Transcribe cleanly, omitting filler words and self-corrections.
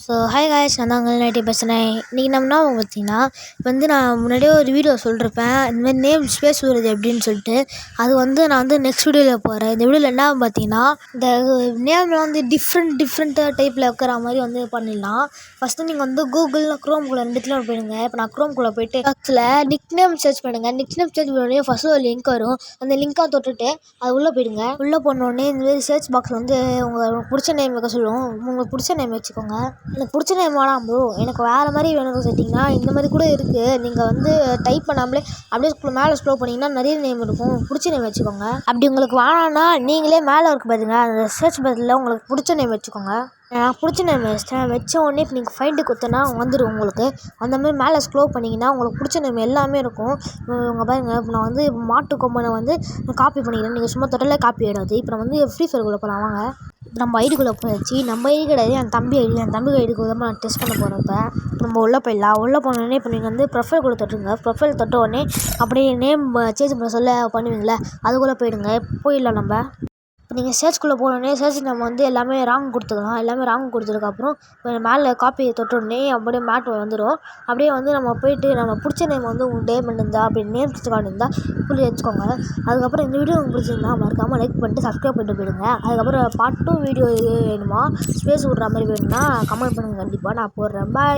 Hi guys, நான் தான் உங்கள் நேட்டி பேசுகிறேன். இன்றைக்கி நம்ம என்ன பார்த்தீங்கன்னா, நான் முன்னாடியே ஒரு வீடியோ சொல்லியிருப்பேன். இந்தமாதிரி நேம் ஸ்பேஸ் வருது எப்படின்னு சொல்லிட்டு. அது நான் நெக்ஸ்ட் வீடியோவில் போகிறேன். இந்த வீடியோவில் என்ன பார்த்தீங்கன்னா, இந்த நேமில் டிஃப்ரெண்ட்டாக டைப்பில் வைக்கிற மாதிரி பண்ணிடலாம். ஃபஸ்ட்டு நீங்கள் கூகுள் க்ரோம்குள்ளே ரெண்டுத்துல போயிடுங்க. இப்போ நான் க்ரோம்குள்ளே போய்ட்டு அதில் நிக் நேம் சர்ச் பண்ணுங்கள். நிக் நேம் சர்ச் பண்ணோடனே ஃபஸ்ட்டு ஒரு லிங்க் வரும். அந்த லிங்க்காக தொட்டுட்டு அது உள்ளே போயிடுங்க. உள்ளே போனோடனே இந்தமாரி சர்ச் பாக்ஸில் உங்களுக்கு பிடிச்ச நேம் வைக்க சொல்லுவோம். உங்களுக்கு பிடிச்ச நேம் வச்சுக்கோங்க. எனக்கு பிடிச்ச நேம் வேணாம் ப்ரோ, எனக்கு வேறு மாதிரி வேணும்னு சொல்லிட்டிங்கன்னா இந்த மாதிரி கூட இருக்குது. நீங்கள் டைப் பண்ணாமலே அப்படியே மேலே ஸ்க்ரோல் பண்ணிங்கன்னா நிறைய நேம் இருக்கும். பிடிச்ச நேம் வச்சுக்கோங்க. அப்படி உங்களுக்கு வேணான்னா நீங்களே மேலே இருக்க பாருங்க, அந்த சர்ச் பதில் உங்களுக்கு பிடிச்ச நேம் வச்சுக்கோங்க. எனக்கு பிடிச்ச நேம் வச்ச உடனே இப்போ நீங்கள் ஃபைண்டு கொடுத்தனா வந்துடும். உங்களுக்கு அந்தமாதிரி மேலே ஸ்க்ரோல் பண்ணிங்கன்னா உங்களுக்கு பிடிச்ச நேம் எல்லாமே இருக்கும். உங்கள் பாருங்கள், இப்போ நான் மாட்டு கொம்பனை காப்பி பண்ணிக்கிறேன். நீங்கள் சும்மா தொட்டலே காப்பி ஆகிடாது. இப்போ நான் ஃப்ரீ ஃபயருக்குள்ளே போகலாம் வாங்க. நம்ம ஐடிக்குள்ளே போயாச்சு. நம்ம ஐடி கிடையாது, என் தம்பி ஐடிக்கு நான் டெஸ்ட் பண்ண போகிறேன். இப்போ நம்ம உள்ளே போயிடலாம். உள்ளே போனோடனே இப்போ நீங்கள் ப்ரொஃபைல் கூட தொட்டுருங்க. ப்ரொஃபைல் தொட்ட உடனே அப்படியே நேம் சேஞ்ச் பண்ண சொல்ல பண்ணுவீங்களே, அதுக்குள்ளே போயிடுங்க. போயிடலாம். நம்ம இப்போ நீங்கள் சர்ச்குள்ளே போனோடனே சர்ச் நம்ம எல்லாமே ராங் கொடுத்துக்கலாம். எல்லாமே ராங் கொடுத்ததுக்கப்புறம் மேலே காப்பியை தொட்டோடனே அப்படியே மேட் வந்துடும். அப்படியே நம்ம போய்ட்டு நம்ம பிடிச்ச நேம் உங்களுக்கு நேம் இருந்தால் அப்படி நேம் கார்டு இருந்தால் புள்ளி வச்சுக்கோங்க. அதுக்கப்புறம் இந்த வீடியோ உங்களுக்கு பிடிச்சிருந்தா மறக்காமல் லைக் பண்ணிட்டு சப்ஸ்கிரைப் பண்ணிட்டு போயிடுங்க. அதுக்கப்புறம் பார்ட் 2 வீடியோ வேணுமா, ஸ்பேஸ் விட்ற மாதிரி வேணும்னா கமெண்ட் பண்ணுங்கள். கண்டிப்பாக நான் போடுறேன். பாய்.